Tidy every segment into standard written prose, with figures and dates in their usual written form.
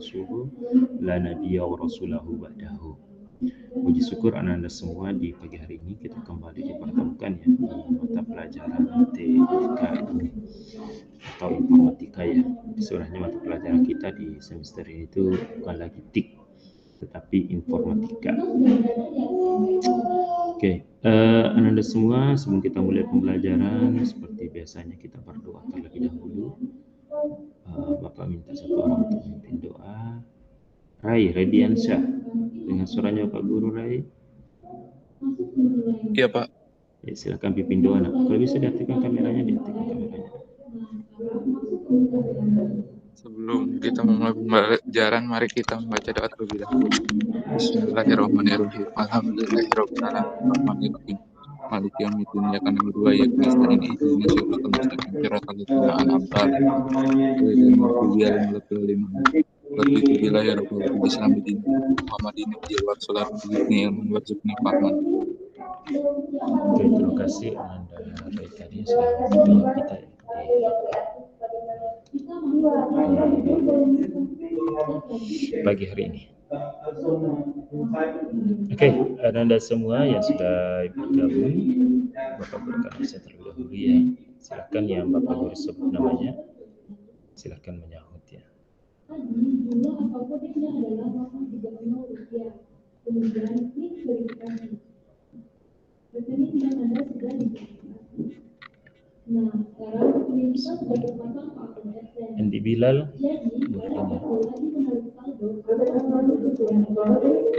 rasuluhu la nabiyya wa rasulahu ba'dahu. Puji syukur Anda semua, di pagi hari ini kita kembali dipertemukan ya di mata pelajaran matematika ini atau informatika ya. Sebenarnya mata pelajaran kita di semester ini itu bukan lagi TIK tetapi informatika. Oke, Anda semua, sebelum kita mulai pembelajaran seperti biasanya kita berdoa terlebih dahulu. Bapak minta satu orang untuk memimpin doa. Rai Radiansyah, dengan suaranya Pak Guru Rai. Iya Pak. Ya, silakan pimpin doa nak. Kalau bisa diaktifkan kameranya, diaktifkan kameranya. Sebelum kita memulai pembelajaran, mari kita membaca doa terlebih dahulu. Bismillahirrahmanirrahim. Alhamdulillahirabbil alamin. Maliki yaumiddin. Iyyaka na'budu wa iyyaka nasta'in. Ihdinas siratal mustaqim. Siratal ladzina an'amta 'alaihim ghairil maghdubi 'alaihim waladdallin. Raditu billahi rabbil alamin. Bismillahirrahmanirrahim. Muhammadin nabiyyi wa rasulullah bi'izni ilman warzuqni fahman. Oke, terima kasih Anda baik tadi sudah membantu kita ya di pagi hari ini. Oke, Anda semua yang sudah bergabung, Bapak berikan saya terlebih dahulu ya. Silakan yang Bapak Guru sebut namanya, silakan menyahut ya. Andi Bilal,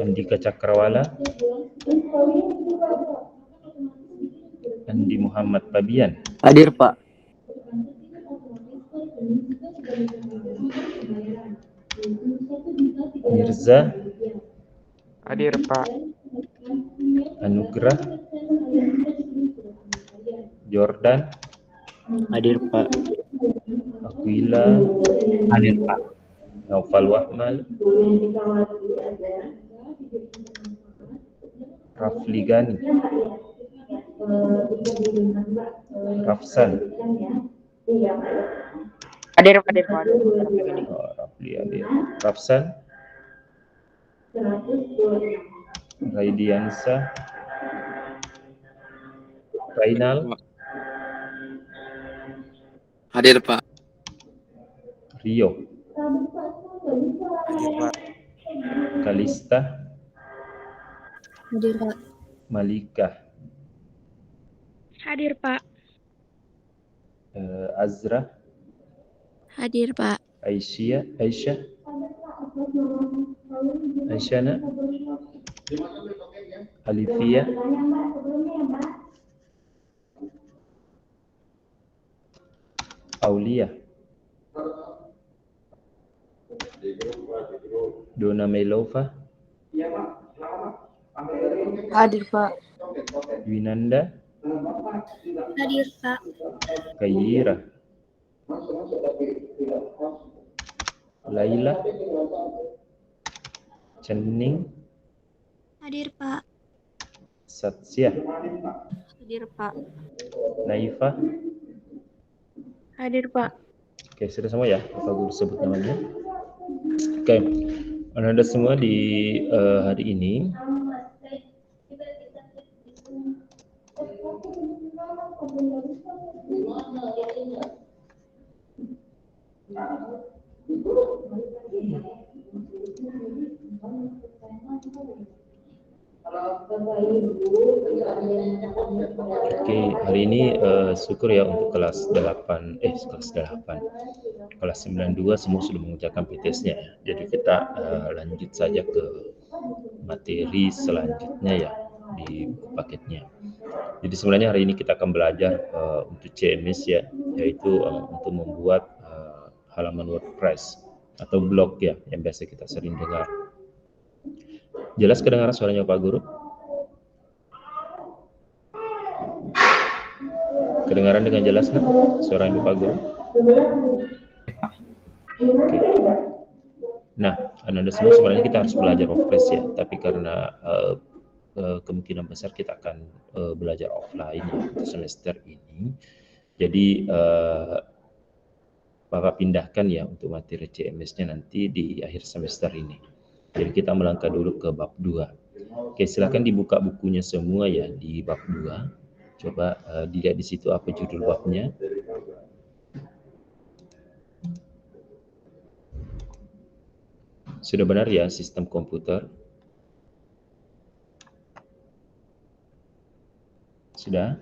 Andika Cakrawala, Andi Muhammad Pabian. Hadir Pak. Mirza. Hadir Pak. Anugrah. Jordan. Hadir Pak. Aquila. Hadir Pak. Naufal Wahmal. Rafli Gani. Rafsan. Hadir Pak. Rafli hadir. Rafsan. Raidiansa. Rainal. Hadir Pak. Rio. Hadir Pak. Kalista. Hadir Pak. Malika. Hadir Pak. Azra. Hadir Pak. Aisyah. Aisyana. Alifia. Aulia. Dona Melova. Hadir Pak. Winanda. Hadir Pak. Kayira. Laila. Cening. Hadir Pak. Satsia. Hadir Pak. Naifa. Hadir Pak. Oke, sudah semua ya? Bapak Guru sebut namanya. Oke, Anda semua di hari ini hari ini syukur ya untuk kelas 92 semua sudah mengerjakan PTS-nya ya. Jadi kita lanjut saja ke materi selanjutnya ya di paketnya. Jadi sebenarnya hari ini kita akan belajar untuk CMS ya, yaitu untuk membuat halaman WordPress atau blog ya, yang biasa kita sering dengar. Jelas kedengaran suaranya Pak Guru? Kedengaran dengan jelas nak suara Pak Guru? Oke. Nah, Anda semua sebenarnya kita harus belajar WordPress ya, tapi karena kemungkinan besar kita akan belajar offline ya untuk semester ini. Jadi Bapak pindahkan ya untuk materi CMS-nya nanti di akhir semester ini. Jadi kita melangkah dulu ke bab 2. Oke, silakan dibuka bukunya semua ya di bab 2. Coba dilihat di situ apa judul babnya. Sudah benar ya sistem komputer? Sudah?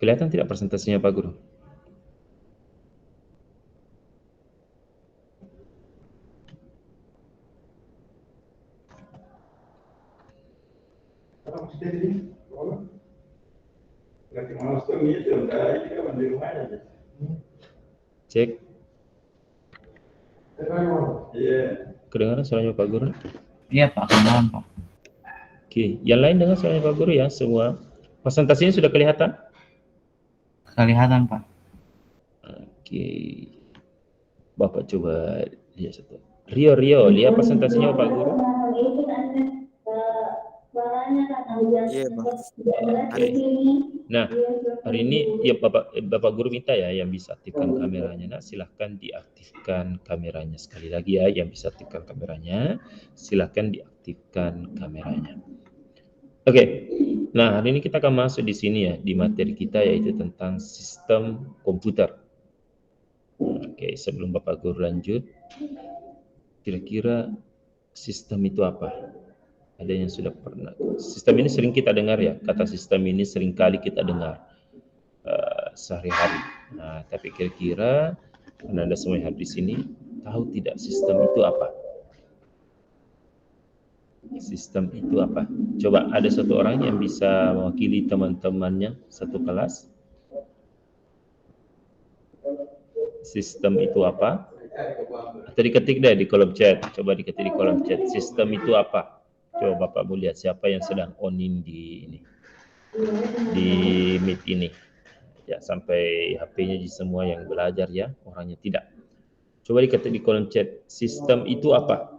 Kelihatan tidak presentasinya Pak Guru? Cek. Kedengaran suaranya Pak Guru? Iya Pak, kedengaran Pak. Oke, yang lain dengar suaranya Pak Guru ya semua. Presentasinya sudah kelihatan? Kelihatan Pak. Oke. Bapak coba lihat satu. Rio, lihat presentasinya Pak Guru. Iya, Pak. Oke. Nah, hari ini ya Bapak Guru minta ya yang bisa aktifkan kameranya. Nah, silahkan diaktifkan kameranya sekali lagi ya. Yang bisa aktifkan kameranya, silahkan diaktifkan kameranya. Oke. Nah, hari ini kita akan masuk di sini ya di materi kita yaitu tentang sistem komputer. Oke, sebelum Bapak Guru lanjut, kira-kira sistem itu apa? Ada yang sudah pernah. Sistem ini sering kita dengar ya, kata sistem ini sering kali kita dengar sehari-hari. Nah, tapi kira-kira Anda semua yang hadir di sini tahu tidak sistem itu apa? Sistem itu apa? Coba ada satu orang yang bisa mewakili teman-temannya satu kelas. Sistem itu apa? Atau diketik deh di kolom chat. Coba diketik di kolom chat. Sistem itu apa? Coba Bapak mau lihat siapa yang sedang on in di ini. Di Meet ini. Ya, sampai HP-nya di semua yang belajar ya, orangnya tidak. Coba diketik di kolom chat. Sistem itu apa?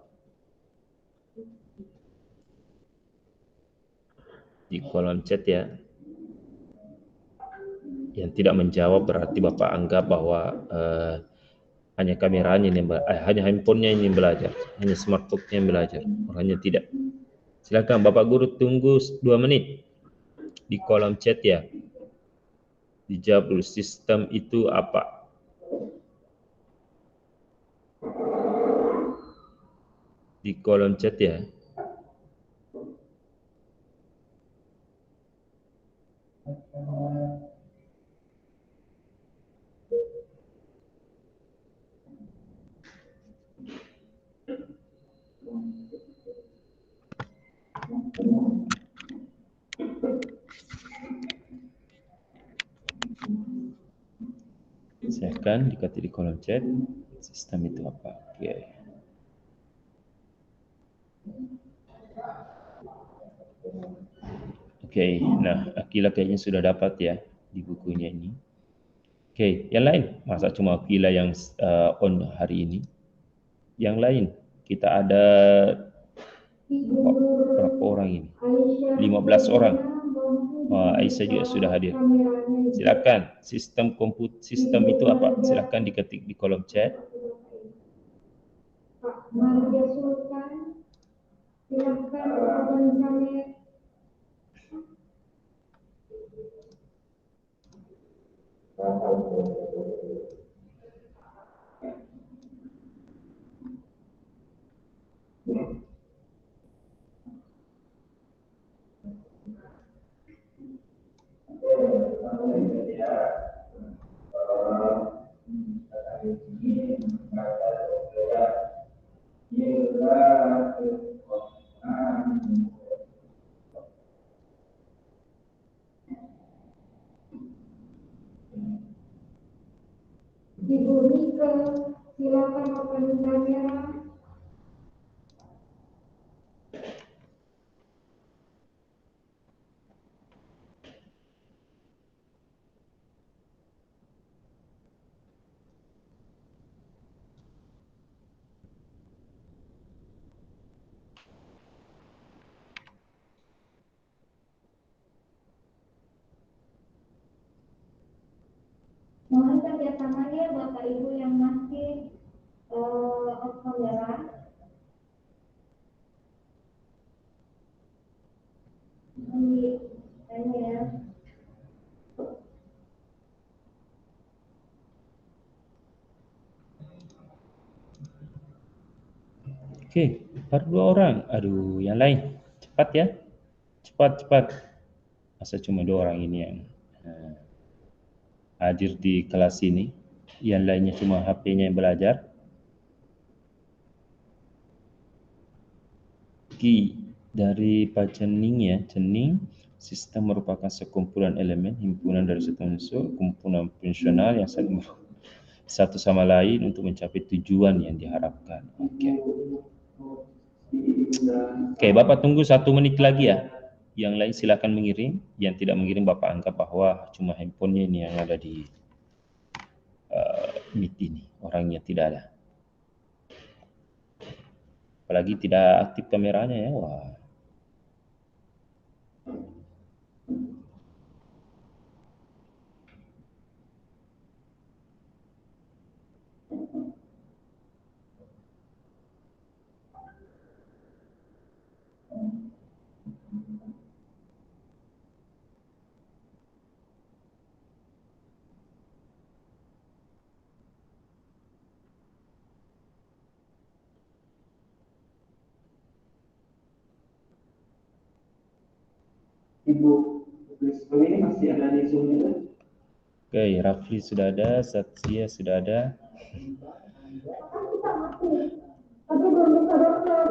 Di kolom chat ya. Yang tidak menjawab berarti Bapak anggap bahwa hanya kameranya yang hanya handphonenya yang belajar, hanya smartphone-nya yang belajar, orangnya tidak. Silakan Bapak Guru tunggu 2 menit di kolom chat ya. Dijawab dulu, sistem itu apa? Di kolom chat ya. Silakan diketik di kolom chat. Sistem itu apa? Oke. Oke, nah Akila kayaknya sudah dapat ya di bukunya ini. Oke, yang lain masa cuma Akila yang on hari ini? Yang lain kita ada berapa orang ini? 15 orang. Wah, Aisyah juga sudah hadir. Silakan, sistem itu apa? Silakan diketik di kolom chat. Pak Maria Sultan, silakan open kamera. Ibu Rika, silakan open kamera. Mohon kerjasamanya Bapak Ibu yang masih off kamera. Ini ya. Oke, baru 2 orang. Aduh, yang lain cepat ya, cepat. Masa cuma 2 orang ini yang hadir di kelas ini, yang lainnya cuma HP-nya yang belajar. Ki dari Pak Cening ya, Cening, sistem merupakan sekumpulan elemen himpunan dari satu unsur, kumpulan fungsional yang saling satu sama lain untuk mencapai tujuan yang diharapkan. Oke, Bapak tunggu 1 menit lagi ya. Yang lain silakan mengirim. Yang tidak mengirim Bapak anggap bahwa cuma handphonenya ini yang ada di meet ini. Orangnya tidak ada. Apalagi tidak aktif kameranya ya. Wah. Ibu Risma ini masih ada di Zoom juga? Oke, Rafli sudah ada, Satsia sudah ada.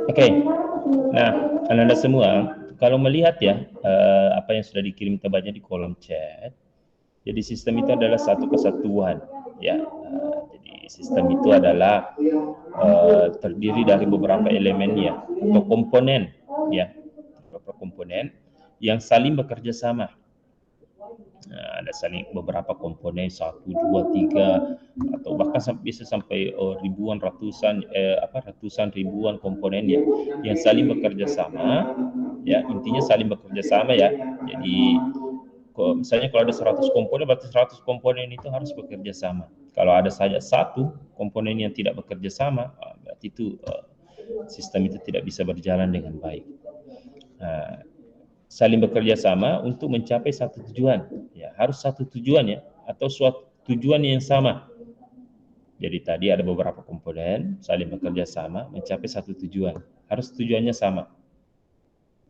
Oke, nah Anda semua, kalau melihat ya apa yang sudah dikirim tebanya di kolom chat, jadi sistem itu adalah satu kesatuan, ya. Jadi sistem itu adalah terdiri dari beberapa elemen ya, atau komponen, ya, beberapa komponen yang saling bekerja sama. Nah, ada saling beberapa komponen 1, 2, 3 atau bahkan bisa sampai ribuan, ratusan ribuan komponen ya yang saling bekerja sama, ya, intinya saling bekerja sama ya. Jadi misalnya kalau ada 100 komponen, berarti 100 komponen itu harus bekerja sama. Kalau ada saja 1 komponen yang tidak bekerja sama, berarti itu sistem itu tidak bisa berjalan dengan baik. Saling bekerja sama untuk mencapai satu tujuan, ya, harus satu tujuan ya, atau suatu tujuan yang sama. Jadi tadi ada beberapa komponen saling bekerja sama mencapai satu tujuan, harus tujuannya sama.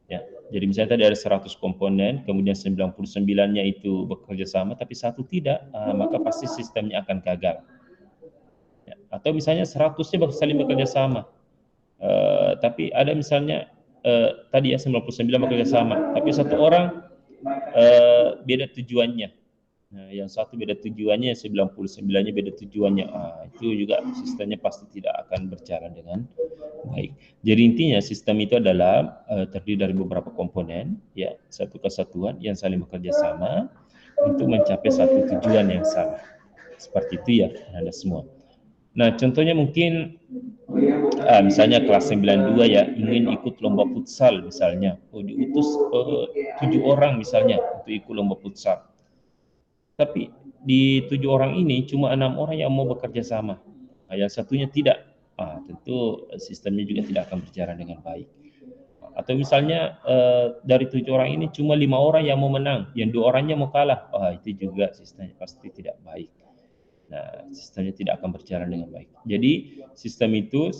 Ya, jadi misalnya tadi ada 100 komponen, kemudian 99-nya itu bekerja sama, tapi 1 tidak, maka pasti sistemnya akan gagal. Ya, atau misalnya 100-nya saling bekerja sama, tapi ada misalnya tadi ya 99 bekerja sama, tapi 1 orang beda tujuannya. Nah, yang 1 beda tujuannya, 99-nya beda tujuannya. Itu juga sistemnya pasti tidak akan berjalan dengan baik. Jadi intinya sistem itu adalah terdiri dari beberapa komponen, ya, satu kesatuan yang saling bekerja sama untuk mencapai satu tujuan yang sama. Seperti itu ya, Anda semua. Nah, contohnya mungkin misalnya kelas 92 ya, ingin ikut lomba futsal misalnya. Diutus 7 orang misalnya untuk ikut lomba futsal. Tapi di 7 orang ini cuma 6 orang yang mau bekerja sama. Yang satunya tidak. Tentu sistemnya juga tidak akan berjalan dengan baik. Atau misalnya dari 7 orang ini cuma 5 orang yang mau menang, yang 2 orangnya mau kalah. Itu juga sistemnya pasti tidak baik. Nah, sistemnya tidak akan berjalan dengan baik. Jadi sistem itu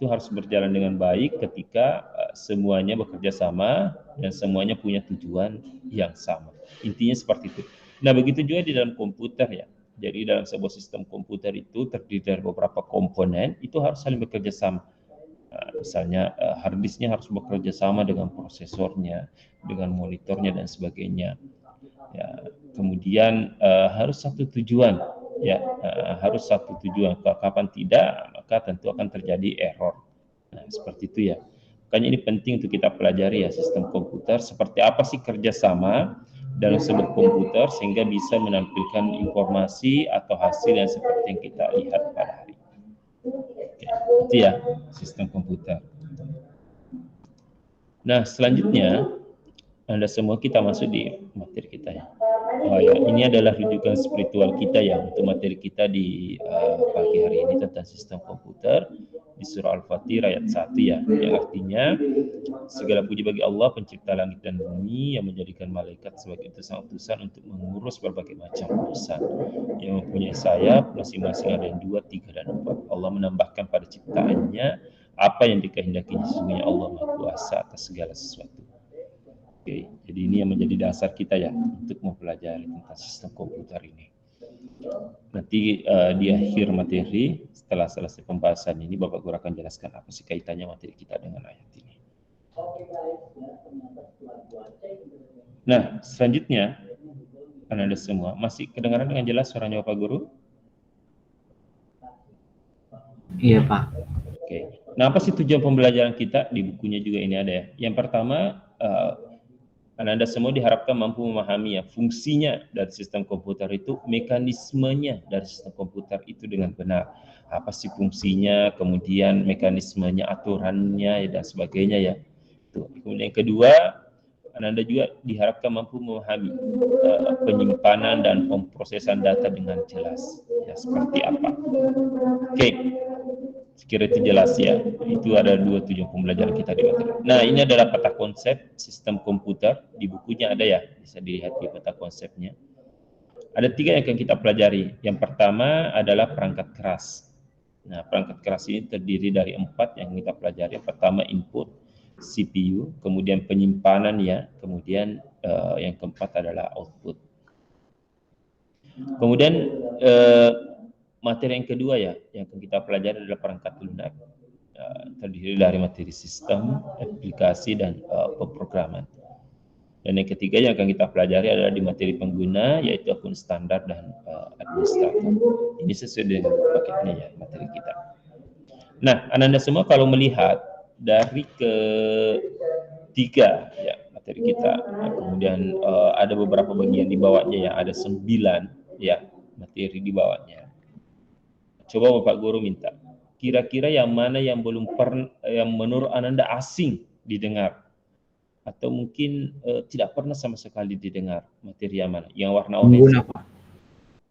harus berjalan dengan baik ketika semuanya bekerja sama dan semuanya punya tujuan yang sama. Intinya seperti itu. Nah, begitu juga di dalam komputer ya. Jadi dalam sebuah sistem komputer itu terdiri dari beberapa komponen, itu harus saling bekerja sama. Misalnya hard disknya harus bekerja sama dengan prosesornya, dengan monitornya dan sebagainya. Ya, kemudian harus satu tujuan, ya, harus satu tujuan. Kapan tidak, maka tentu akan terjadi error. Nah, seperti itu ya. Makanya ini penting untuk kita pelajari ya sistem komputer, seperti apa sih kerjasama dalam sebuah komputer sehingga bisa menampilkan informasi atau hasil yang seperti yang kita lihat pada hari ini. Itu ya sistem komputer. Nah, selanjutnya Anda semua kita masuk di materi kita ya. Oh ya, ini adalah rujukan spiritual kita ya untuk materi kita di pagi hari ini tentang sistem komputer di surah Al-Fatih ayat 1 ya, yang artinya segala puji bagi Allah pencipta langit dan bumi yang menjadikan malaikat sebagai utusan-utusan untuk mengurus berbagai macam urusan, yang mempunyai sayap masing-masing ada yang 2, 3, dan 4. Allah menambahkan pada ciptaannya apa yang dikehendakinya, sesungguhnya Allah Maha Kuasa atas segala sesuatu. Oke, jadi ini yang menjadi dasar kita ya untuk mempelajari tentang sistem komputer ini. Nanti di akhir materi setelah selesai pembahasan ini Bapak Guru akan jelaskan apa sih kaitannya materi kita dengan ayat ini. Nah, selanjutnya Anda semua masih kedengaran dengan jelas suaranya Bapak Guru? Iya Pak. Oke. Nah, apa sih tujuan pembelajaran kita? Di bukunya juga ini ada ya. Yang pertama, Anda semua diharapkan mampu memahami ya fungsinya dari sistem komputer itu, mekanismenya dari sistem komputer itu dengan benar. Apa sih fungsinya, kemudian mekanismenya, aturannya dan sebagainya ya. Kemudian yang kedua, Anda juga diharapkan mampu memahami penyimpanan dan pemrosesan data dengan jelas. Ya, seperti apa. Oke. Sekira itu jelas ya. Itu ada 2 tujuan pembelajaran kita di materi. Nah, ini adalah peta konsep sistem komputer. Di bukunya ada ya, bisa dilihat di peta konsepnya. Ada 3 yang akan kita pelajari. Yang pertama adalah perangkat keras. Nah, perangkat keras ini terdiri dari 4 yang kita pelajari. Yang pertama input, CPU, kemudian penyimpanan ya, kemudian yang keempat adalah output. Kemudian materi yang kedua ya, yang akan kita pelajari adalah perangkat lunak. Terdiri dari materi sistem, aplikasi, dan pemrograman. Dan yang ketiga yang akan kita pelajari adalah di materi pengguna, yaitu akun standar dan administrator. Ini sesuai dengan paketnya ya, materi kita. Nah, Anda semua kalau melihat dari ketiga ya materi kita, nah, kemudian ada beberapa bagian di bawahnya ya, ada 9 ya materi di bawahnya. Coba Bapak Guru minta, kira-kira yang mana yang belum pernah, yang menurut Anda asing didengar, atau mungkin tidak pernah sama sekali didengar, materi yang mana? Yang warna oranye. Pengguna Pak.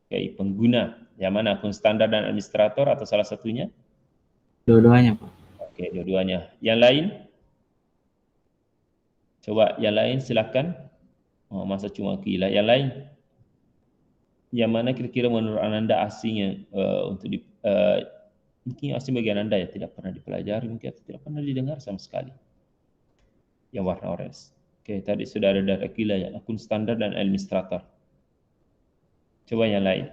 Oke, pengguna. Yang mana? Akun standar dan administrator atau salah satunya? Dua-duanya Pak. Oke, dua-duanya. Yang lain? Coba yang lain silakan. Oh, masa cuma gila. Yang lain? Yang mana kira-kira menurut Anda asing yang untuk mungkin asing bagi Anda ya, tidak pernah dipelajari, mungkin tidak pernah didengar sama sekali. Yang warna orange. Oke, tadi sudah ada dari Akila ya, akun standar dan administrator. Coba yang lain.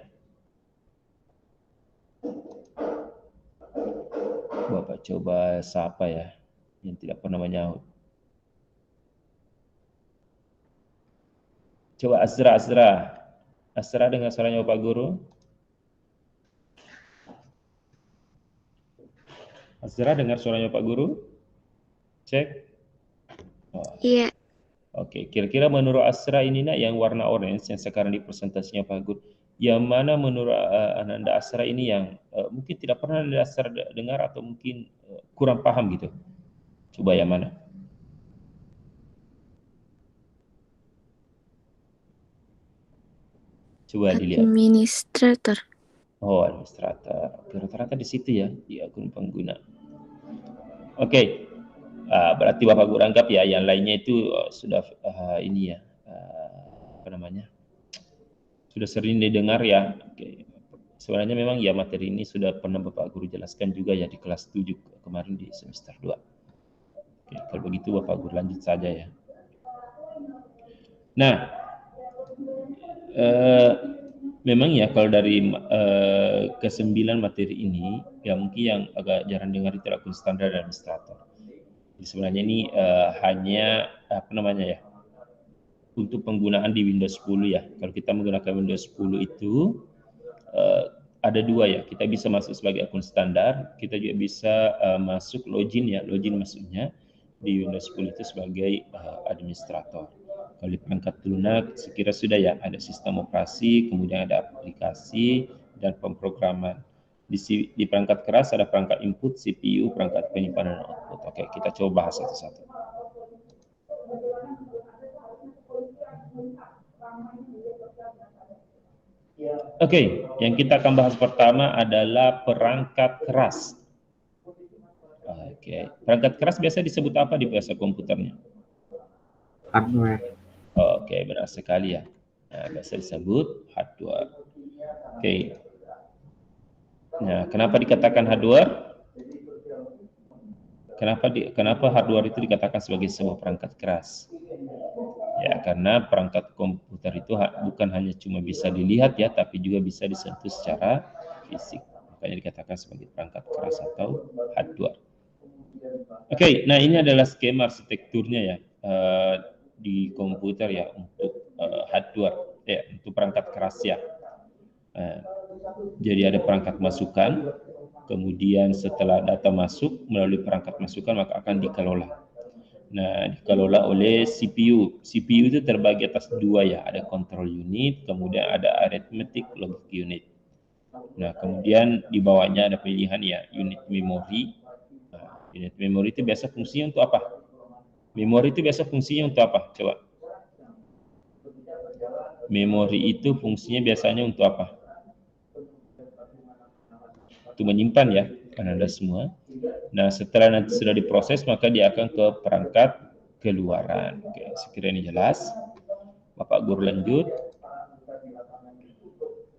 Bapak coba siapa ya yang tidak pernah menyaut. Coba Azra dengar suaranya Bapak Guru. Azra dengar suaranya Pak Guru? Cek. Oh. Iya. Oke, kira-kira menurut Azra ini nak yang warna orange yang sekarang di presentasinya Pak Guru, yang mana menurut Anda Azra ini yang mungkin tidak pernah Azra dengar atau mungkin kurang paham gitu? Coba yang mana? Coba dilihat. Administrator. Oh, administrator. Rata-rata di situ ya, di akun pengguna. Oke. Berarti Bapak Guru anggap ya yang lainnya itu sudah ini ya, apa namanya? Sudah sering didengar ya. Oke. Sebenarnya memang ya materi ini sudah pernah Bapak Guru jelaskan juga ya di kelas 7 kemarin di semester 2. Oke, kalau begitu Bapak Guru lanjut saja ya. Nah, memang ya kalau dari ke-9 materi ini ya mungkin yang agak jarang dengar itu akun standar dan administrator. Jadi sebenarnya ini hanya apa namanya ya, untuk penggunaan di Windows 10 ya. Kalau kita menggunakan Windows 10 itu ada 2 ya. Kita bisa masuk sebagai akun standar, kita juga bisa masuk login ya, login maksudnya di Windows 10 itu sebagai administrator. Kalau di perangkat lunak sekira sudah ya, ada sistem operasi, kemudian ada aplikasi dan pemrograman. Di perangkat keras ada perangkat input, CPU, perangkat penyimpanan dan output. Oke, kita coba bahas satu-satu. Oke, yang kita akan bahas pertama adalah perangkat keras. Oke, perangkat keras biasa disebut apa di bahasa komputernya? Hardware. Oke, benar sekali ya. Nah, biasa disebut hardware. Oke. Nah, kenapa dikatakan hardware? Kenapa hardware itu dikatakan sebagai sebuah perangkat keras? Ya, karena perangkat komputer itu bukan hanya cuma bisa dilihat ya, tapi juga bisa disentuh secara fisik. Makanya dikatakan sebagai perangkat keras atau hardware. Oke, nah ini adalah skema arsitekturnya ya di komputer ya untuk hardware ya, untuk perangkat keras ya. Jadi ada perangkat masukan, kemudian setelah data masuk melalui perangkat masukan maka akan dikelola. Nah, dikelola oleh CPU. CPU itu terbagi atas dua ya, ada control unit, kemudian ada arithmetic logic unit. Nah, kemudian di bawahnya ada pilihan ya, unit memory. Nah, unit memory itu biasa fungsinya untuk apa? Memori itu biasa fungsinya untuk apa? Coba. Memori itu fungsinya biasanya untuk apa? Untuk menyimpan ya, kan Anda semua. Nah, setelah nanti sudah diproses, maka dia akan ke perangkat keluaran. Oke, sekiranya ini jelas. Bapak Guru lanjut.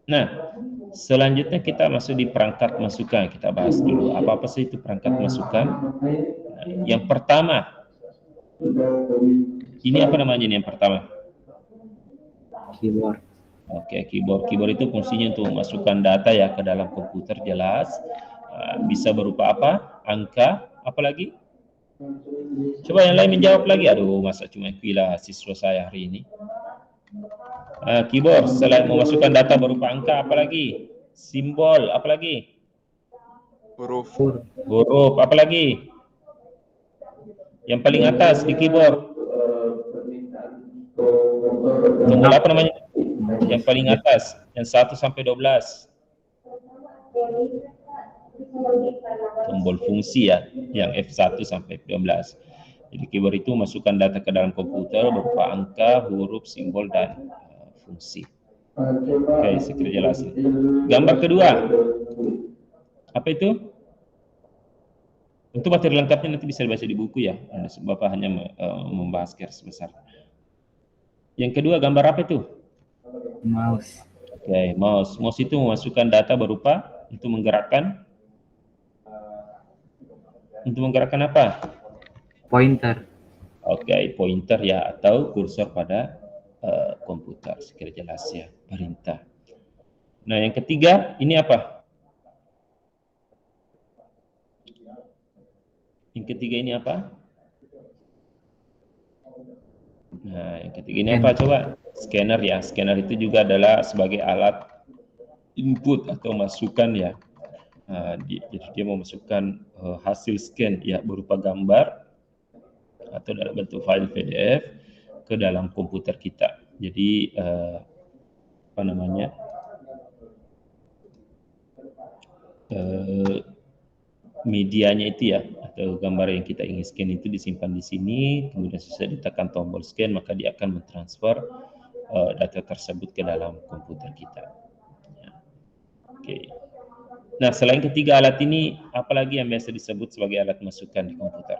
Nah, selanjutnya kita masuk di perangkat masukan. Kita bahas dulu. Apa sih itu perangkat masukan? Nah, yang pertama, ini apa namanya ini yang pertama? Keyboard. Oke, keyboard. Keyboard itu fungsinya untuk memasukkan data ya ke dalam komputer jelas. Bisa berupa apa? Angka, apa lagi? Coba yang lain menjawab lagi. Aduh, masa cuma gila siswa saya hari ini. Keyboard, selain memasukkan data berupa angka, apa lagi? Simbol, apa lagi? Huruf. Huruf, apa lagi? Yang paling atas di keyboard. Tombol apa namanya? Yang paling atas, yang 1 sampai 12. Tombol fungsi ya, yang F1 sampai F12. Jadi keyboard itu masukkan data ke dalam komputer berupa angka, huruf, simbol, dan fungsi. Oke, sekiranya jelas. Gambar kedua, apa itu? Untuk materi lengkapnya nanti bisa dibaca di buku ya. Bapak hanya membahas garis besar. Yang kedua, gambar apa itu? Mouse. Oke, mouse. Mouse itu memasukkan data berupa untuk menggerakkan. Untuk menggerakkan apa? Pointer. Oke, pointer ya, atau kursor pada komputer. Sekiranya jelas ya, perintah. Nah, yang ketiga, ini apa? Yang ketiga ini apa? Nah, yang ketiga ini apa? Coba. Scanner ya. Scanner itu juga adalah sebagai alat input atau masukan ya. Jadi dia memasukkan hasil scan ya berupa gambar atau dalam bentuk file PDF ke dalam komputer kita. Jadi apa namanya? Medianya itu ya atau gambar yang kita ingin scan itu disimpan di sini, kemudian sesudah ditekan tombol scan maka dia akan mentransfer data tersebut ke dalam komputer kita. Ya. Oke. Nah, selain ketiga alat ini, apalagi yang biasa disebut sebagai alat masukan di komputer?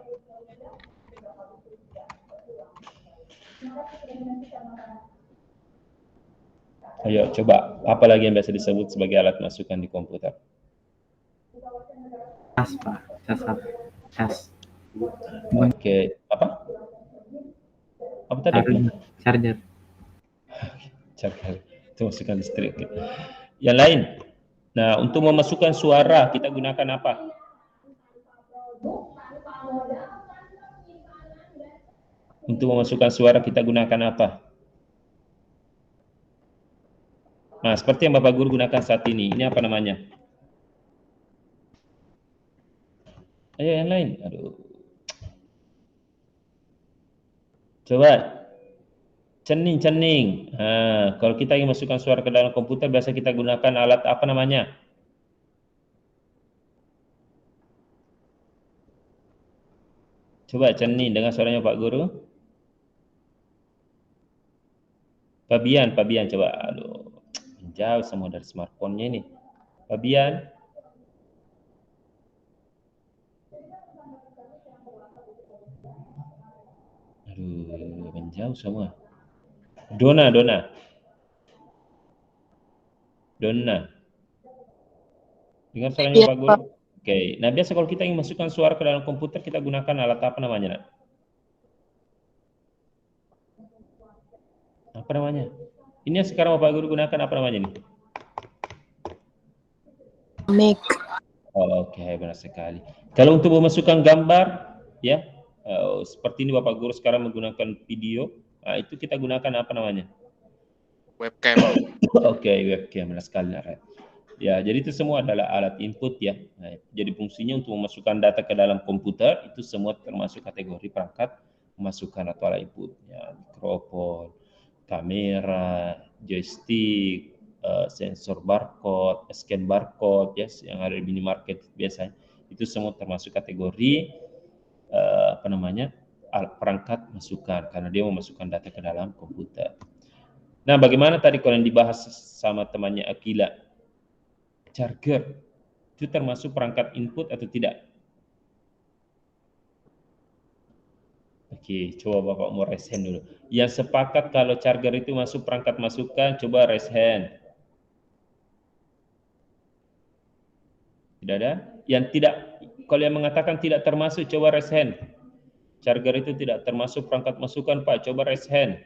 Ayo, coba. Apa lagi yang biasa disebut sebagai alat masukan di komputer? Cas, Pak. Cas. Oke. Apa? Apa tadi? Charger. Charger. Itu masukan listrik. Yang lain? Nah, untuk memasukkan suara, kita gunakan apa? Untuk memasukkan suara, kita gunakan apa? Nah, seperti yang Bapak Guru gunakan saat ini. Ini apa namanya? Ayo yang lain. Aduh. Coba. Cening. Nah, kalau kita ingin masukkan suara ke dalam komputer, biasa kita gunakan alat apa namanya? Coba cening dengan suaranya Pak Guru. Pabian coba. Aduh, menjauh semua dari smartphone-nya ini. Fabian? Aduh, menjauh semua. Dona. Dengar suaranya Pak Guru? Oke. Nah, biasa kalau kita ingin masukkan suara ke dalam komputer, kita gunakan alat apa namanya, Nak? Apa namanya? Ini yang sekarang Bapak Guru gunakan apa namanya nih? Mic. Oke, benar sekali. Kalau untuk memasukkan gambar, ya, seperti ini Bapak Guru sekarang menggunakan video, nah, itu kita gunakan apa namanya? Webcam. Oke, webcam, benar sekali. Ya, jadi itu semua adalah alat input ya. Nah, jadi fungsinya untuk memasukkan data ke dalam komputer itu semua termasuk kategori perangkat memasukkan atau alat input. Ya, mikrofon, kamera, joystick, sensor barcode, scan barcode, yes, yang ada di minimarket biasanya. Itu semua termasuk kategori perangkat masukan karena dia memasukkan data ke dalam komputer. Nah, bagaimana tadi kalau yang dibahas sama temannya Akila? Charger itu termasuk perangkat input atau tidak? Oke, coba Bapak mau raise hand dulu. Yang sepakat kalau charger itu masuk perangkat masukan, coba raise hand. Tidak ada? Yang tidak, kalau yang mengatakan tidak termasuk, coba raise hand. Charger itu tidak termasuk perangkat masukan, Pak. Coba raise hand.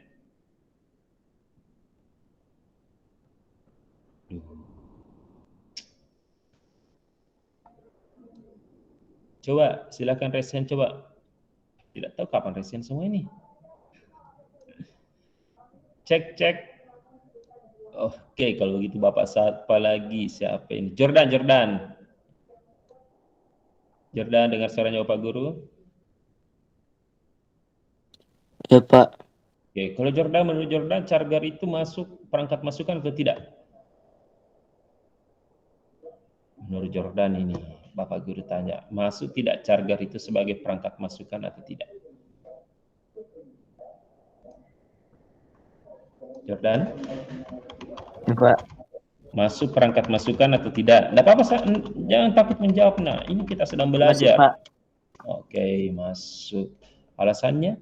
Coba, silakan raise hand, coba. Tidak tahu kapan raise hand semua ini. Cek. Oke, kalau begitu Bapak sapa lagi. Siapa ini? Jordan, dengar suaranya Bapak Guru? Ya, Pak. Oke, kalau menurut Jordan, charger itu masuk perangkat masukan atau tidak? Menurut Jordan ini, Bapak Guru tanya, masuk tidak charger itu sebagai perangkat masukan atau tidak? Jordan? Ya, Pak. Masuk perangkat masukan atau tidak? Tidak apa-apa, jangan takut menjawab. Nah, ini kita sedang belajar. Masuk, Pak. Oke, masuk. Alasannya?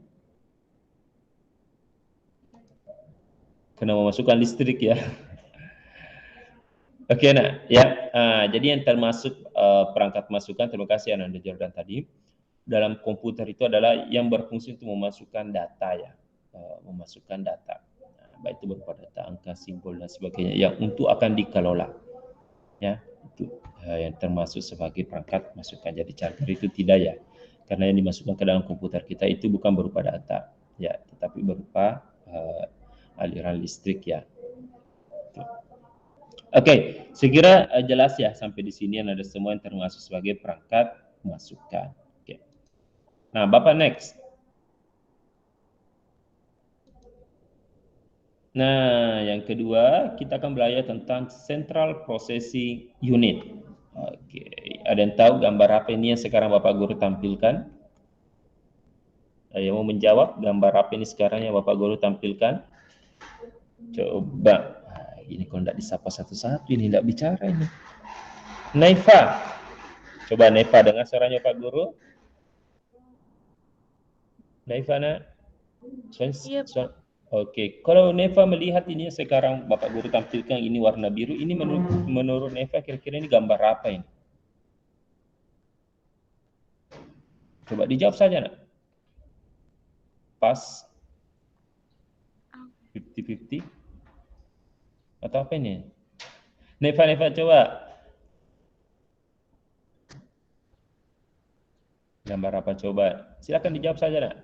Karena memasukkan listrik ya. Oke, nah, ya. Jadi yang termasuk perangkat masukan, terima kasih Ananda Jordan tadi. Dalam komputer itu adalah yang berfungsi untuk memasukkan data ya, memasukkan data. Nah, baik itu berupa data, angka, simbol dan sebagainya yang untuk akan dikelola. Ya, itu yang termasuk sebagai perangkat masukan. Jadi charger itu tidak ya, karena yang dimasukkan ke dalam komputer kita itu bukan berupa data, ya, tetapi berupa aliran listrik ya. Oke, saya kira jelas ya sampai di sini ada semua yang termasuk sebagai perangkat masukan. Oke. Nah, Bapak next. Nah, yang kedua kita akan belajar tentang Central Processing Unit. Oke, ada yang tahu gambar apa ini yang sekarang Bapak Guru tampilkan? Yang mau menjawab gambar apa ini sekarang yang Bapak Guru tampilkan? Coba. Ini kalau tidak disapa satu-satu ini tidak bicara ini. Naifa. Coba Naifa dengar suaranya Pak Guru. Naifa nak. Oke, kalau Naifa melihat ini sekarang Bapak Guru tampilkan ini warna biru, ini menurut Naifa kira-kira ini gambar apa ini? Coba dijawab saja nak. Pas 50-50 atau apa ini? Naifa coba. Gambar apa coba? Silakan dijawab saja nak.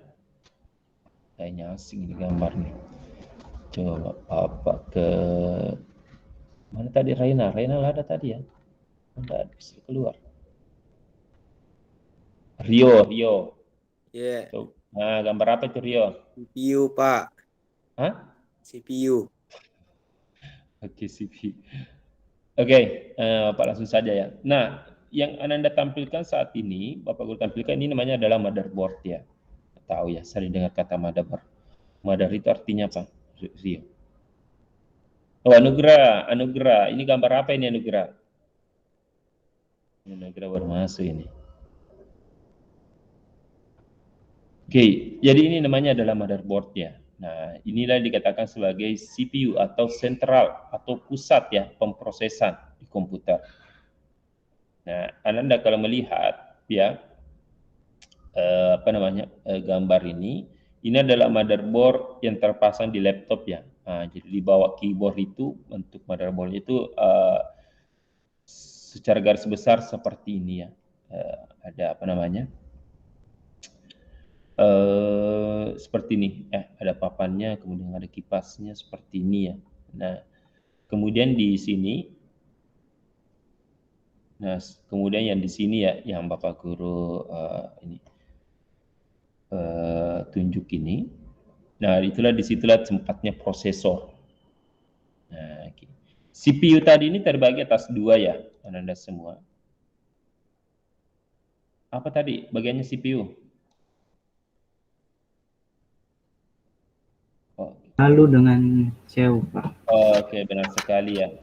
Kayaknya asing ini gambar nih. Coba Bapak ke mana tadi Raina lah ada tadi ya. Tidak bisa keluar. Rio. Yeah. Nah, gambar apa itu Rio? CPU, Pak. Hah? CPU. Oke, CPU. Oke, Pak langsung saja ya. Nah, yang Ananda tampilkan saat ini, Bapak Guru tampilkan ini namanya adalah motherboard ya. Tahu ya, sering dengar kata motherboard. Mother itu artinya apa? Rio. Oh, Anugrah, Anugrah. Ini gambar apa ini Anugrah? Anugrah baru masuk ini. Oke, jadi ini namanya adalah motherboard ya. Nah, inilah dikatakan sebagai CPU atau sentral atau pusat ya pemrosesan di komputer. Nah, Anda kalau melihat ya gambar ini adalah motherboard yang terpasang di laptop ya. Nah, jadi di bawah keyboard itu bentuk motherboard itu secara garis besar seperti ini ya. Ada seperti ini, ada papannya, kemudian ada kipasnya seperti ini ya. Nah, kemudian di sini, kemudian yang di sini ya, yang Bapak Guru tunjuk ini. Nah, disitulah tempatnya prosesor. Nah, CPU tadi ini terbagi atas dua ya, Anda semua. Apa tadi bagiannya CPU? Lalu dengan CU, Pak. Oke, benar sekali ya.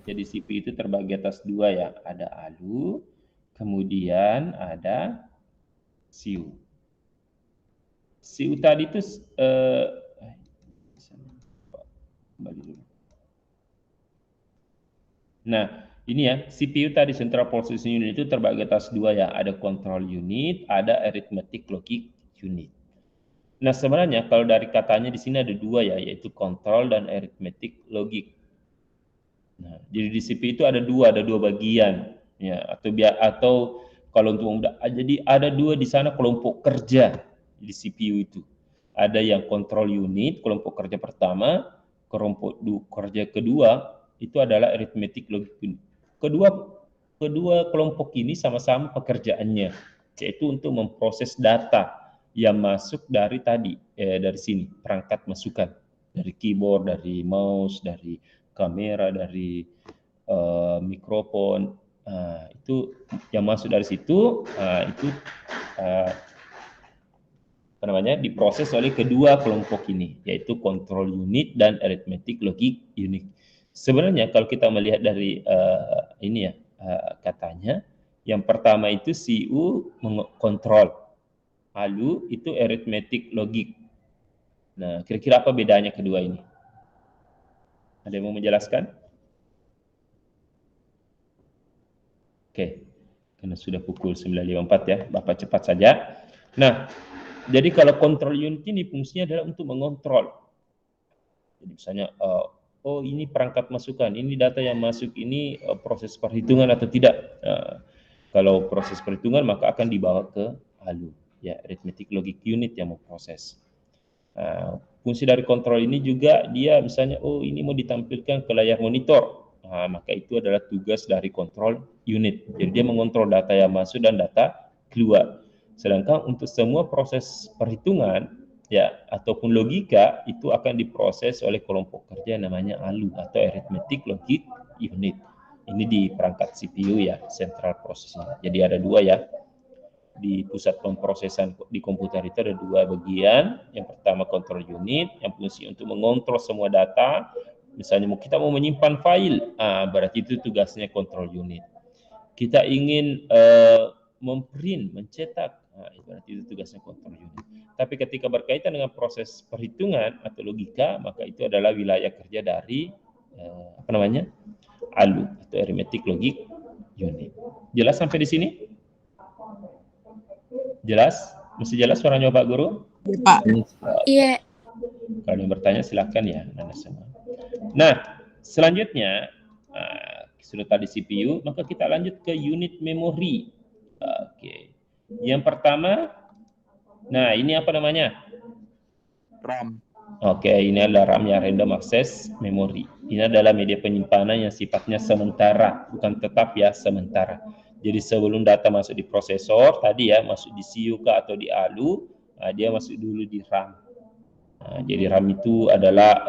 Jadi CPU itu terbagi atas dua ya. Ada ALU, kemudian ada CU. CU tadi itu nah, ini ya, CPU tadi Central Processing Unit itu terbagi atas dua ya. Ada Control Unit, ada Arithmetic Logic Unit. Nah, sebenarnya kalau dari katanya di sini ada dua ya, yaitu Control dan Arithmetic Logic. Nah, jadi di CPU itu ada dua bagian ya, atau kalau untuk mudah, jadi ada dua di sana kelompok kerja di CPU itu. Ada yang control unit, kelompok kerja pertama, kelompok kerja kedua itu adalah arithmetic logic unit. Kedua kelompok ini sama-sama pekerjaannya, yaitu untuk memproses data yang masuk dari sini, perangkat masukan dari keyboard, dari mouse, dari kamera, dari mikrofon, itu yang masuk dari situ, itu diproses oleh kedua kelompok ini, yaitu control unit dan arithmetic logic unit. Sebenarnya kalau kita melihat dari katanya, yang pertama itu CU mengontrol, ALU itu arithmetic logic. Nah, kira-kira apa bedanya kedua ini? Ada yang mau menjelaskan? Oke, karena sudah pukul 9.54 ya, Bapak cepat saja. Nah, jadi kalau control unit ini fungsinya adalah untuk mengontrol. Jadi misalnya, ini perangkat masukan, ini data yang masuk ini proses perhitungan atau tidak. Kalau proses perhitungan maka akan dibawa ke ALU, ya, arithmetic logic unit yang memproses. Fungsi dari kontrol ini juga dia misalnya, ini mau ditampilkan ke layar monitor. Maka itu adalah tugas dari kontrol unit. Jadi dia mengontrol data yang masuk dan data keluar. Sedangkan untuk semua proses perhitungan ya ataupun logika itu akan diproses oleh kelompok kerja yang namanya ALU atau arithmetic logic unit. Ini di perangkat CPU ya, central processing. Jadi ada dua ya. Di pusat pemrosesan di komputer itu ada dua bagian. Yang pertama control unit yang fungsi untuk mengontrol semua data. Misalnya kita mau menyimpan file, berarti itu tugasnya control unit. Kita ingin memprint, mencetak, berarti itu tugasnya control unit. Tapi ketika berkaitan dengan proses perhitungan atau logika, maka itu adalah wilayah kerja dari ALU atau arithmetic logic unit. Jelas sampai di sini? Jelas? Mesti jelas suaranya Pak Guru? Pak. Iya. Kalau yang bertanya silakan ya, Anda semua. Nah, selanjutnya sudah tadi CPU, maka kita lanjut ke unit memori. Oke. Yang pertama, nah ini apa namanya? RAM. Oke, ini adalah RAM ya, random access memory. Ini adalah media penyimpanan yang sifatnya sementara, bukan tetap ya, sementara. Jadi sebelum data masuk di prosesor, tadi ya, masuk di CU atau di ALU, dia masuk dulu di RAM. Jadi RAM itu adalah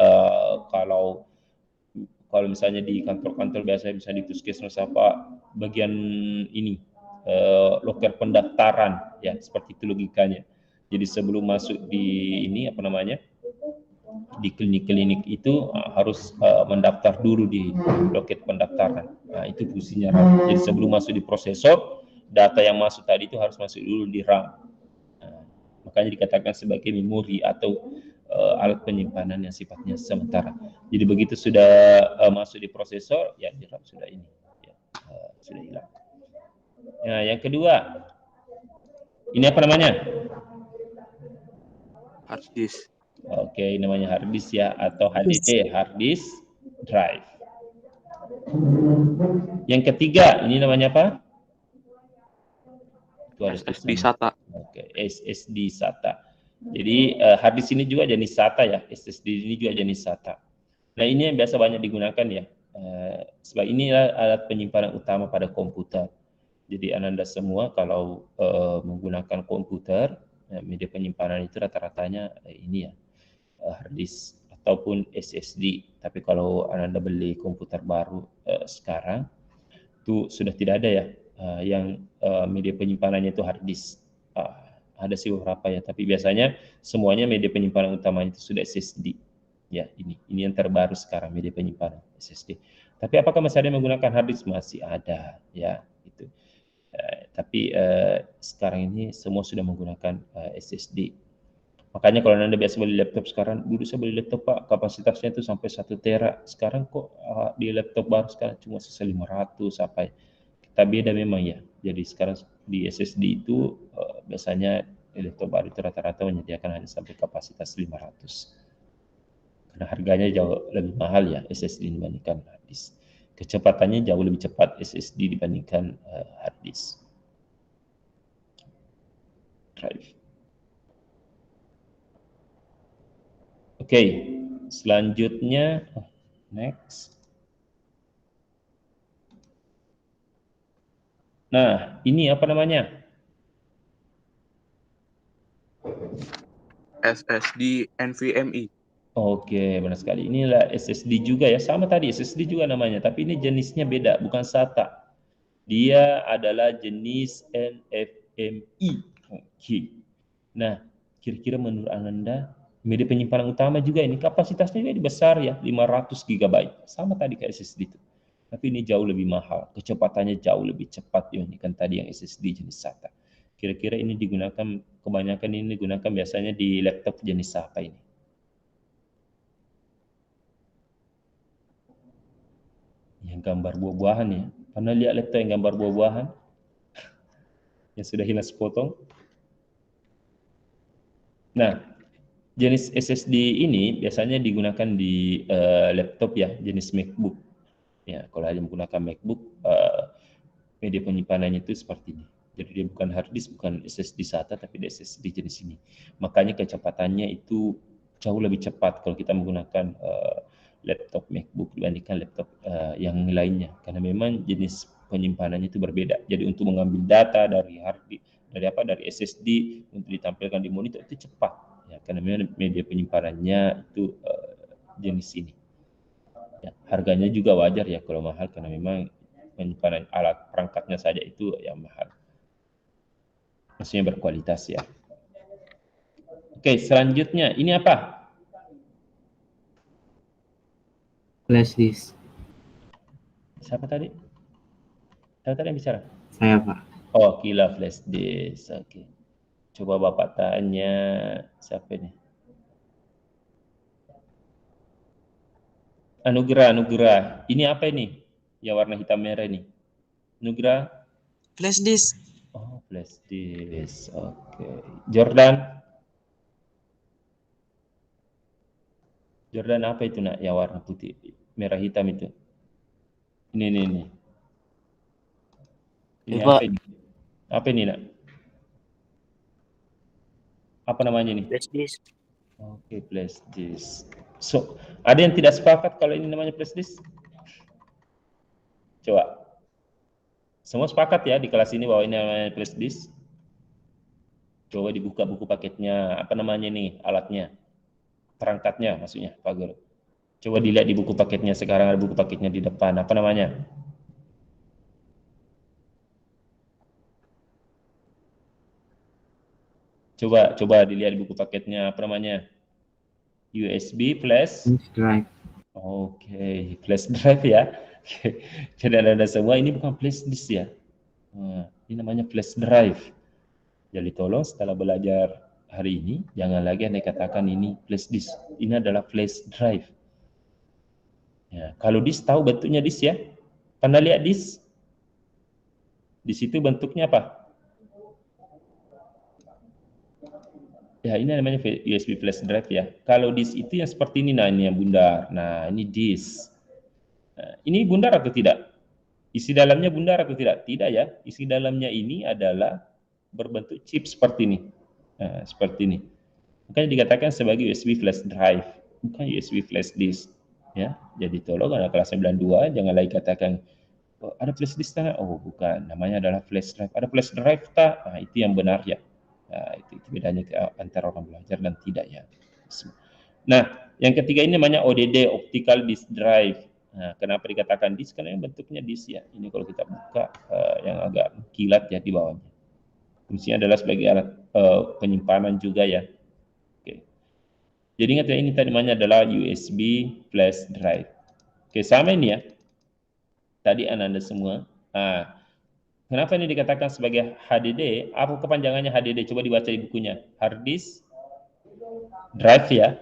kalau misalnya di kantor-kantor biasa, misalnya di puskesmas apa, bagian ini, loker pendaftaran, ya seperti itu logikanya. Jadi sebelum masuk di ini, di klinik-klinik itu harus mendaftar dulu di loket pendaftaran. Nah, itu fungsinya RAM. Jadi sebelum masuk di prosesor, data yang masuk tadi itu harus masuk dulu di RAM. Nah, makanya dikatakan sebagai memori atau alat penyimpanan yang sifatnya sementara. Jadi begitu sudah masuk di prosesor, ya di RAM sudah ini, ya, sudah hilang. Nah, yang kedua, ini apa namanya? Hard disk. Oke, namanya hard disk ya, atau HDD, hard disk drive. Yang ketiga, ini namanya apa? SSD SATA. Oke, SSD SATA. Jadi hard disk ini juga jenis SATA ya, SSD ini juga jenis SATA. Nah, ini yang biasa banyak digunakan ya, sebab inilah alat penyimpanan utama pada komputer. Jadi Ananda semua kalau menggunakan komputer, media penyimpanan itu rata-ratanya ini ya, hard disk ataupun SSD. Tapi kalau Anda beli komputer baru sekarang, itu sudah tidak ada ya yang media penyimpanannya itu hard disk. Ada sih beberapa ya, tapi biasanya semuanya media penyimpanan utamanya itu sudah SSD. Ya, ini yang terbaru sekarang media penyimpanan SSD. Tapi apakah masih ada yang menggunakan hard disk? Masih ada ya, itu. Tapi sekarang ini semua sudah menggunakan SSD. Makanya kalau Anda biasa beli laptop sekarang, dulu saya beli laptop Pak, kapasitasnya itu sampai 1 tera. Sekarang kok di laptop baru sekarang cuma sisa 500 sampai. Kita beda memang ya. Jadi sekarang di SSD itu biasanya di laptop baru itu rata-rata menyediakan hanya sampai kapasitas 500. Karena harganya jauh lebih mahal ya SSD dibandingkan hard disk. Kecepatannya jauh lebih cepat SSD dibandingkan hard disk drive. Oke, selanjutnya next. Nah, ini apa namanya? SSD NVMe. Oke, benar sekali. Inilah SSD juga ya, sama tadi SSD juga namanya, tapi ini jenisnya beda, bukan SATA. Dia adalah jenis NVMe. Oke. Nah, kira-kira menurut Ananda, media penyimpanan utama juga ini kapasitasnya juga besar ya, 500 GB. Sama tadi kayak SSD itu. Tapi ini jauh lebih mahal, kecepatannya jauh lebih cepat dibandingkan tadi yang SSD jenis SATA. Kira-kira ini digunakan, kebanyakan ini digunakan biasanya di laptop jenis apa ini? Yang gambar buah-buahan ya. Pernah lihat laptop yang gambar buah-buahan? Yang sudah hilang sepotong? Nah, jenis SSD ini biasanya digunakan di laptop ya, jenis MacBook. Ya, kalau hanya menggunakan MacBook, media penyimpanannya itu seperti ini. Jadi dia bukan hard disk, bukan SSD SATA, tapi SSD jenis ini. Makanya kecepatannya itu jauh lebih cepat kalau kita menggunakan laptop MacBook dibandingkan laptop yang lainnya. Karena memang jenis penyimpanannya itu berbeda. Jadi untuk mengambil data dari hard disk, dari SSD untuk ditampilkan di monitor itu cepat. Ya, karena memang media penyimpanannya itu jenis ini. Ya, harganya juga wajar ya kalau mahal karena memang penyimpanan alat perangkatnya saja itu yang mahal. Maksudnya berkualitas ya. Oke, selanjutnya ini apa? Flash disk. Siapa tadi? Siapa tadi yang bicara? Saya, Pak. Oh, Kila flash disk. Oke. Coba Bapak tanya siapa ini? Anugrah. Ini apa ini? Yang warna hitam merah ini. Anugrah? Flash disk. Oh, flash disk. Oke. Jordan apa itu nak? Yang warna putih, merah hitam itu. Ini. Ini Ya, apa Pak. ini? Apa ini nak? Apa namanya ini? Flash disk. Oke, flash disk. So, ada yang tidak sepakat kalau ini namanya flash disk? Coba. Semua sepakat ya di kelas ini bahwa ini namanya flash disk? Coba dibuka buku paketnya. Apa namanya nih alatnya? Perangkatnya maksudnya, Pak Guru. Coba dilihat di buku paketnya. Sekarang ada buku paketnya di depan. Apa namanya? Coba dilihat di buku paketnya. Apa namanya? USB flash. drive. Oke, flash drive ya. Jadi ada semua ini bukan flash disk ya. Ini namanya flash drive. Jadi tolong setelah belajar hari ini jangan lagi Anda katakan ini flash disk. Ini adalah flash drive. Ya, kalau disk tahu bentuknya disk ya. Pernah lihat disk? Di situ bentuknya apa? Ya, ini namanya USB flash drive ya. Kalau disk itu yang seperti ini, nah ini yang bundar. Nah, ini disk. Nah, ini bundar atau tidak? Isi dalamnya bundar atau tidak? Tidak ya. Isi dalamnya ini adalah berbentuk chip seperti ini. Nah, seperti ini. Makanya dikatakan sebagai USB flash drive, bukan USB flash disk. Ya, jadi tolong anak kelas 92 jangan lagi katakan oh, ada flash disk tak? Oh, bukan. Namanya adalah flash drive. Ada flash drive tak? Nah, itu yang benar ya. Nah, itu bedanya antara orang belajar dan tidak ya. Nah, yang ketiga ini namanya ODD, Optical Disk Drive. Nah, kenapa dikatakan disk? Karena yang bentuknya disk ya. Ini kalau kita buka yang agak kilat ya di bawahnya. Fungsinya adalah sebagai alat penyimpanan juga ya. Oke. Jadi ingat ya, ini tadi namanya adalah USB flash drive. Oke, sama ini ya. Tadi Anda semua. Nah, kenapa ini dikatakan sebagai HDD? Apa kepanjangannya HDD? Coba dibaca di bukunya. Hard disk drive ya.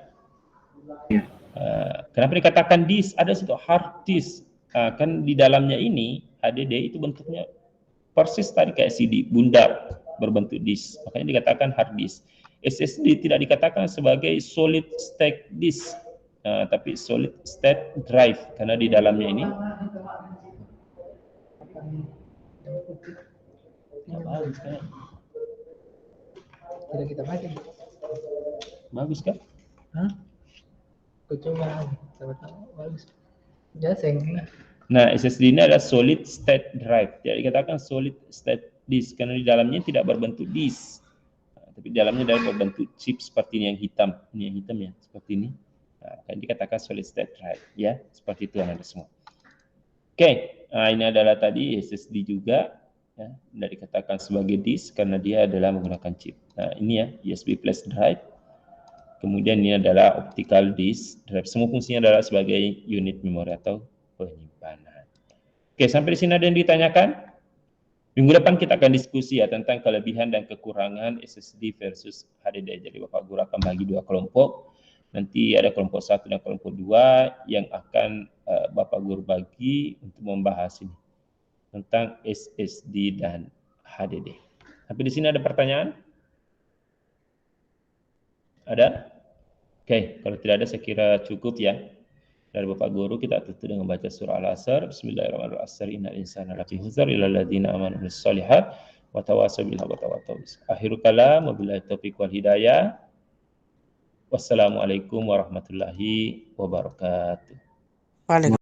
Kenapa dikatakan disk? Ada situ hard disk. Kan di dalamnya ini HDD itu bentuknya persis tadi kayak CD, bundar berbentuk disk. Makanya dikatakan hard disk. SSD tidak dikatakan sebagai solid state disk, tapi solid state drive karena di dalamnya ini bagus kan? Tidak kita pakai. Bagus kan? Hah? Aku coba, coba tahu bagus. Ya sengkeng. Nah, SSD ini adalah solid state drive. Jadi dikatakan solid state disk karena di dalamnya tidak berbentuk disk, tapi di dalamnya adalah berbentuk chip seperti ini yang hitam. Ini yang hitam ya, seperti ini. Nah, kan dikatakan solid state drive ya, seperti itu Anda semua. Oke, ini adalah tadi SSD juga. Ya, tidak dikatakan sebagai disk karena dia adalah menggunakan chip. Nah, ini ya USB flash drive. Kemudian ini adalah optical disk drive. Semua fungsinya adalah sebagai unit memori atau penyimpanan. Oke, sampai di sini ada yang ditanyakan? Minggu depan kita akan diskusi ya tentang kelebihan dan kekurangan SSD versus HDD. Jadi Bapak Guru akan bagi dua kelompok. Nanti ada kelompok 1 dan kelompok 2 yang akan Bapak Guru bagi untuk membahas ini tentang SSD dan HDD. Sampai di sini ada pertanyaan? Ada? Oke, kalau tidak ada saya kira cukup ya. Dari Bapak Guru kita tutup dengan baca surah Al-Asr. Bismillahirrahmanirrahim. Asr innal insana lafi khusr illa alladziina aamanu wa shalihat wa tawassaw bil haqqi wa tawassaw bis sabr. Akhirul kalam wabillahi taufiq wal hidayah. Wassalamualaikum warahmatullahi wabarakatuh.